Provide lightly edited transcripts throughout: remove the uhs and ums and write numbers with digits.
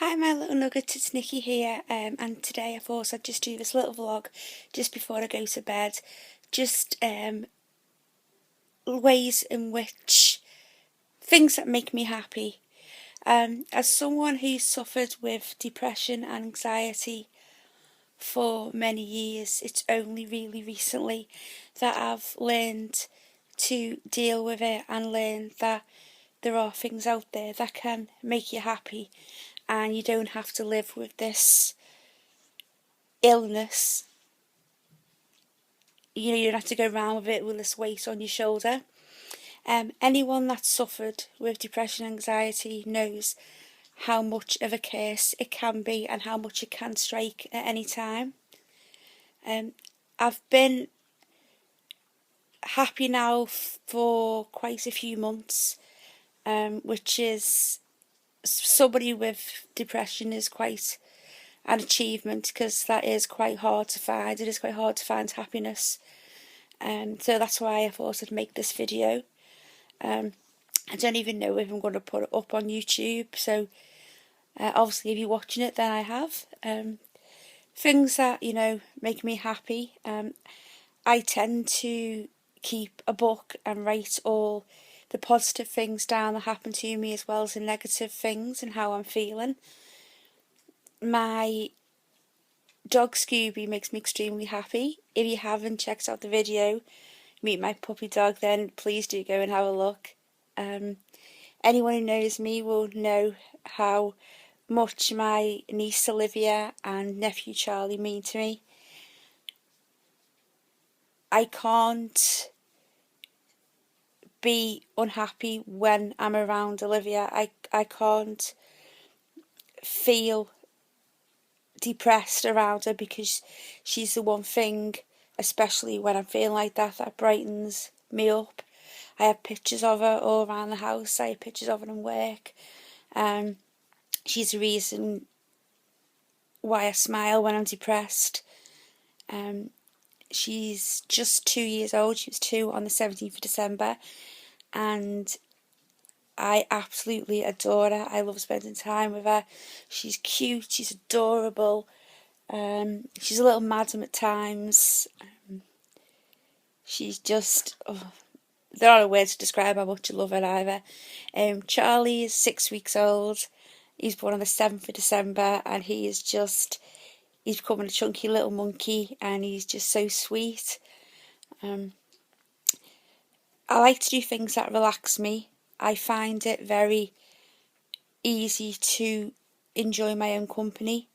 Hi my little nuggets, it's Nikki here, and today I thought I'd just do this little vlog just before I go to bed, just ways in which things that make me happy. As someone who's suffered with depression and anxiety for many years, it's only really recently that I've learned to deal with it and learn that there are things out there that can make you happy and you don't have to live with this illness. You don't have to go around with it with this weight on your shoulder. Anyone that's suffered with depression and anxiety knows how much of a curse it can be and how much it can strike at any time. I've been happy now for quite a few months, which is, somebody with depression is quite an achievement, because that is quite hard to find. It is quite hard to find happiness. So that's why I thought I'd make this video. I don't even know if I'm going to put it up on YouTube, so obviously if you're watching it then I have. Things that, make me happy. I tend to keep a book and write all the positive things down that happen to me, as well as the negative things and how I'm feeling. My dog Scooby makes me extremely happy. If you haven't checked out the video, Meet My Puppy Dog, then please do go and have a look. Anyone who knows me will know how much my niece Olivia and nephew Charlie mean to me. I can't be unhappy when I'm around Olivia. I can't feel depressed around her, because she's the one thing, especially when I'm feeling like that brightens me up. I have pictures of her all around the house. I have pictures of her in work. She's the reason why I smile when I'm depressed. She's just 2 years old. She was 2 on the 17th of December, and I absolutely adore her. I love spending time with her. She's cute, she's adorable. She's a little madam at times. She's just, there are no words to describe how much I love her either. Charlie is 6 weeks old. He's born on the 7th of December, and he's becoming a chunky little monkey, and he's just so sweet. I like to do things that relax me. I find it very easy to enjoy my own company.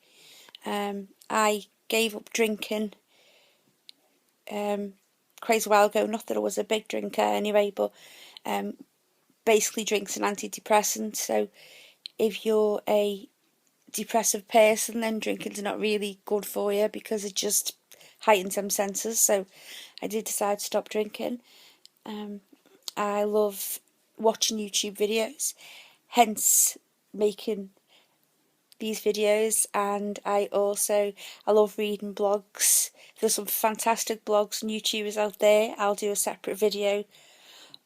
I gave up drinking quite a while ago. Not that I was a big drinker anyway, but basically drink's an antidepressant. So if you're a depressive person, then drinking's not really good for you, because it just heightens them senses. So I did decide to stop drinking. I love watching YouTube videos, hence making these videos. And I love reading blogs. There's some fantastic blogs and YouTubers out there. I'll do a separate video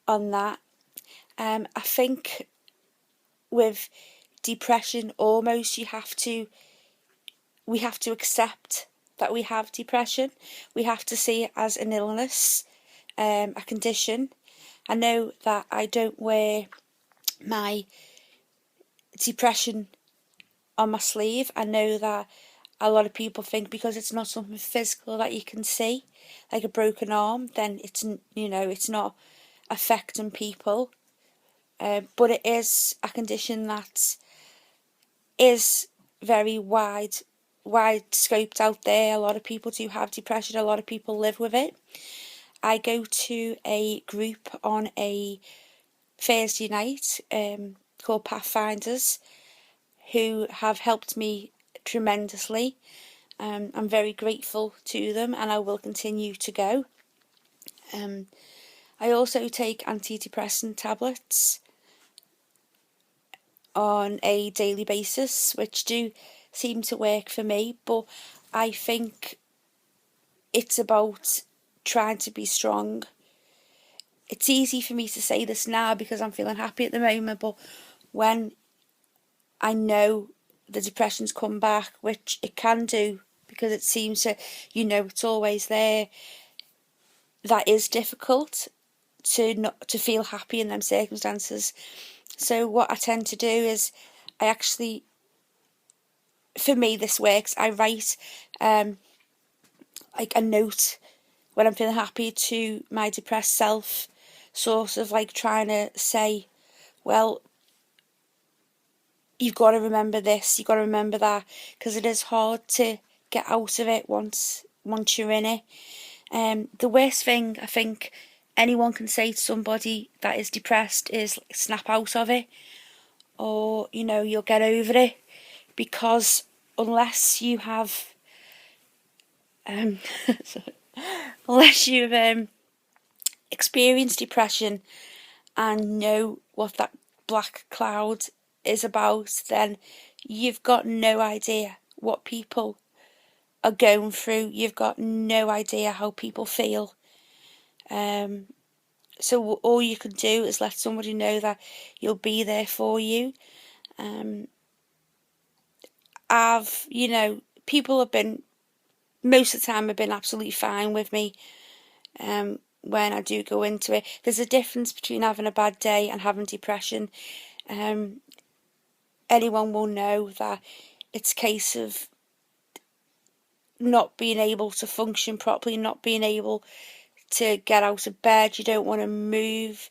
on that. I think with depression, almost we have to accept that we have depression. We have to see it as an illness, a condition. I know that I don't wear my depression on my sleeve. I know that a lot of people think because it's not something physical that you can see, like a broken arm, then it's not affecting people. But it is a condition that is very wide scoped out there. A lot of people do have depression. A lot of people live with it. I go to a group on a Thursday night called Pathfinders, who have helped me tremendously. I'm very grateful to them, and I will continue to go. I also take antidepressant tablets on a daily basis, which do seem to work for me, but I think it's about trying to be strong. It's easy for me to say this now because I'm feeling happy at the moment, but when I know the depression's come back, which it can do because it seems to, it's always there. That is difficult to not to feel happy in them circumstances. So what I tend to do is I actually, for me this works, I write like a note when I'm feeling happy to my depressed self, sort of like trying to say, well, you've got to remember this, you've got to remember that, because it is hard to get out of it once you're in it. The worst thing I think anyone can say to somebody that is depressed is snap out of it, or you'll get over it, because unless you have unless you've experienced depression and know what that black cloud is about, then you've got no idea what people are going through. You've got no idea how people feel. So all you can do is let somebody know that you'll be there for you. People have been, most of the time have been absolutely fine with me when I do go into it. There's a difference between having a bad day and having depression. Anyone will know that it's a case of not being able to function properly, not being able to get out of bed. You don't want to move.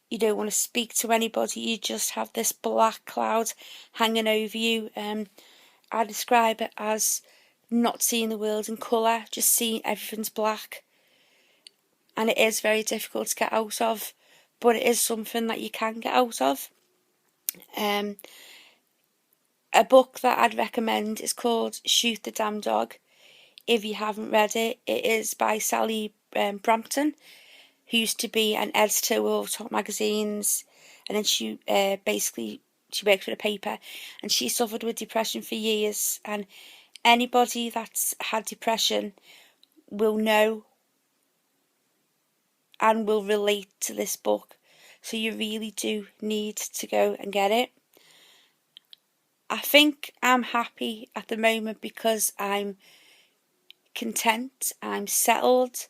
You don't want to speak to anybody. You just have this black cloud hanging over you. I describe it as not seeing the world in colour, just seeing everything's black. And it is very difficult to get out of, but it is something that you can get out of. A book that I'd recommend is called Shoot the Damn Dog. If you haven't read it, it is by Sally Brampton, who used to be an editor of top magazines, and then she worked for the paper, and she suffered with depression for years. And anybody that's had depression will know and will relate to this book, so you really do need to go and get it. I think I'm happy at the moment because I'm content, I'm settled,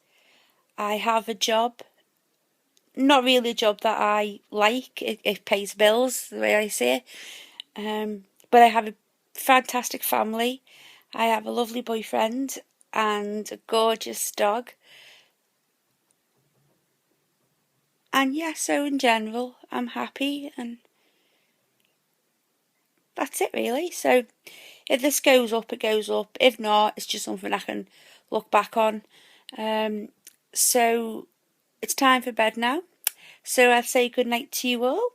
I have a job, not really a job that I like, it pays bills the way I see it, but I have a fantastic family, I have a lovely boyfriend and a gorgeous dog, and yeah, so in general I'm happy, and that's it really. So if this goes up, it goes up. If not, it's just something I can look back on. So it's time for bed now. So I'll say good night to you all.